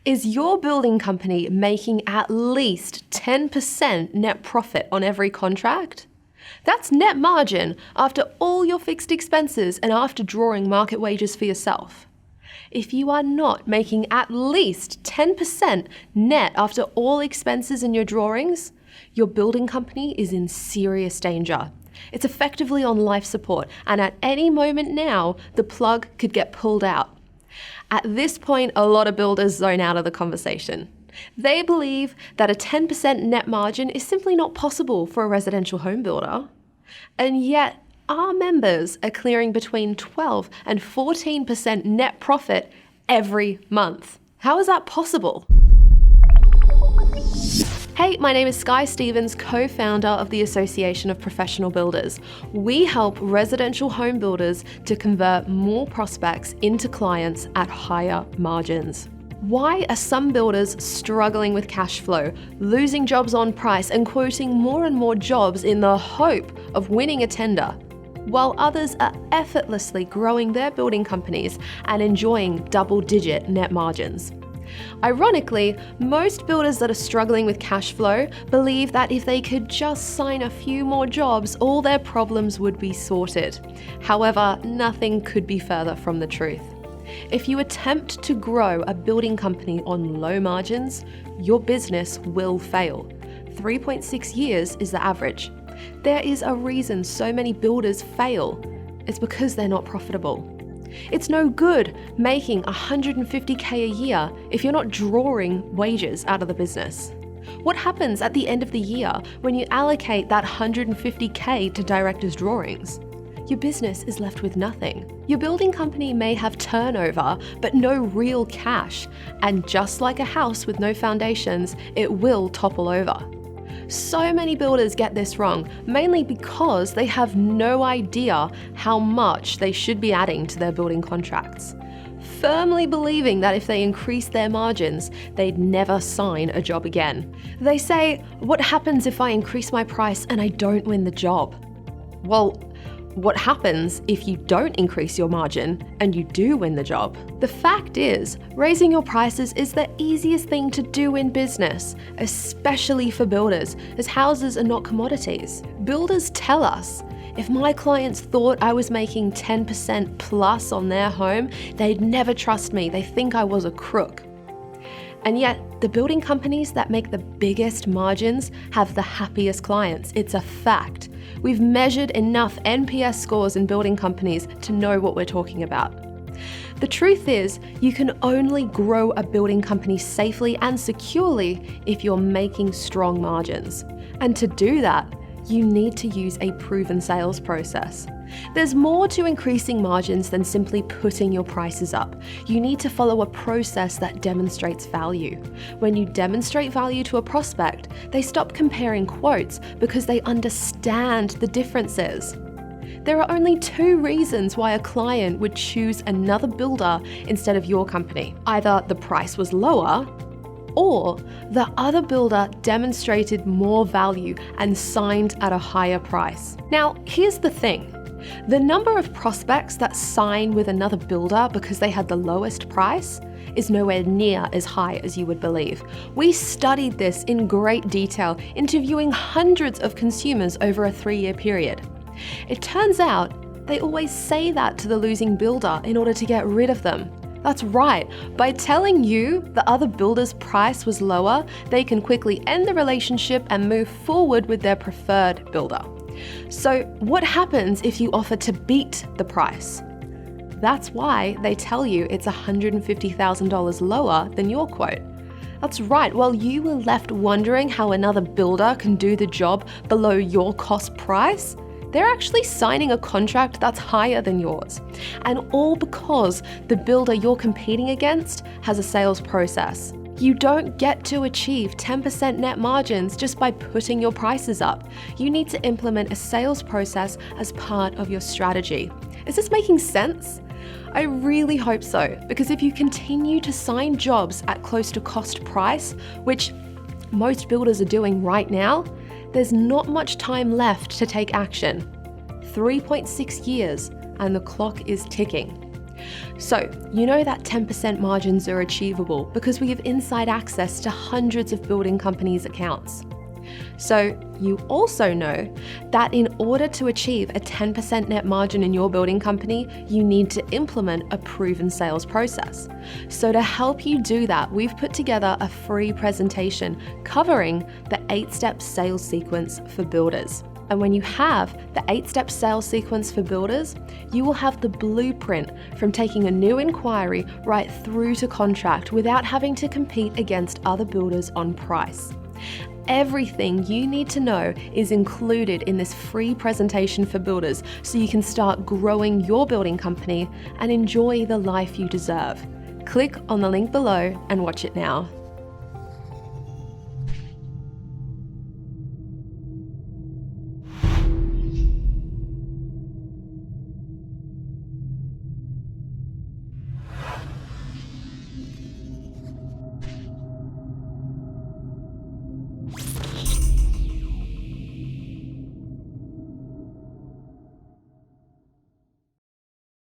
Is your building company making at least 10% net profit on every contract? That's net margin after all your fixed expenses and after drawing market wages for yourself. If you are not making at least 10% net after all expenses in your drawings, your building company is in serious danger. It's effectively on life support, and at any moment now, the plug could get pulled out. At this point, a lot of builders zone out of the conversation. They believe that a 10% net margin is simply not possible for a residential home builder. And yet, our members are clearing between 12 and 14% net profit every month. How is that possible? Hey, my name is Skye Stevens, co-founder of the Association of Professional Builders. We help residential home builders to convert more prospects into clients at higher margins. Why are some builders struggling with cash flow, losing jobs on price, and quoting more and more jobs in the hope of winning a tender, while others are effortlessly growing their building companies and enjoying double-digit net margins? Ironically, most builders that are struggling with cash flow believe that if they could just sign a few more jobs, all their problems would be sorted. However, nothing could be further from the truth. If you attempt to grow a building company on low margins, your business will fail. 3.6 years is the average. There is a reason so many builders fail. It's because they're not profitable. It's no good making $150K a year if you're not drawing wages out of the business. What happens at the end of the year when you allocate that $150K to director's drawings? Your business is left with nothing. Your building company may have turnover, but no real cash. And just like a house with no foundations, it will topple over. So many builders get this wrong, mainly because they have no idea how much they should be adding to their building contracts, firmly believing that if they increase their margins, they'd never sign a job again. They say, what happens if I increase my price and I don't win the job? Well, what happens if you don't increase your margin and you do win the job? The fact is, raising your prices is the easiest thing to do in business, especially for builders, as houses are not commodities. Builders tell us, if my clients thought I was making 10% plus on their home, they'd never trust me. They think I was a crook. And yet, the building companies that make the biggest margins have the happiest clients. It's a fact. We've measured enough NPS scores in building companies to know what we're talking about. The truth is, you can only grow a building company safely and securely if you're making strong margins. And to do that, you need to use a proven sales process. There's more to increasing margins than simply putting your prices up. You need to follow a process that demonstrates value. When you demonstrate value to a prospect, they stop comparing quotes because they understand the differences. There are only two reasons why a client would choose another builder instead of your company. Either the price was lower, or the other builder demonstrated more value and signed at a higher price. Now, here's the thing. The number of prospects that sign with another builder because they had the lowest price is nowhere near as high as you would believe. We studied this in great detail, interviewing hundreds of consumers over a 3-year period. It turns out they always say that to the losing builder in order to get rid of them. That's right. By telling you the other builder's price was lower, they can quickly end the relationship and move forward with their preferred builder. So what happens if you offer to beat the price? That's why they tell you it's $150,000 lower than your quote. That's right, while you were left wondering how another builder can do the job below your cost price, they're actually signing a contract that's higher than yours. And all because the builder you're competing against has a sales process. You don't get to achieve 10% net margins just by putting your prices up. You need to implement a sales process as part of your strategy. Is this making sense? I really hope so, because if you continue to sign jobs at close to cost price, which most builders are doing right now, there's not much time left to take action. 3.6 years and the clock is ticking. So, you know that 10% margins are achievable because we have inside access to hundreds of building companies' accounts. So, you also know that in order to achieve a 10% net margin in your building company, you need to implement a proven sales process. So, to help you do that, we've put together a free presentation covering the 8-step sales sequence for builders. And when you have the 8-step sales sequence for builders, you will have the blueprint from taking a new inquiry right through to contract without having to compete against other builders on price. Everything you need to know is included in this free presentation for builders so you can start growing your building company and enjoy the life you deserve. Click on the link below and watch it now.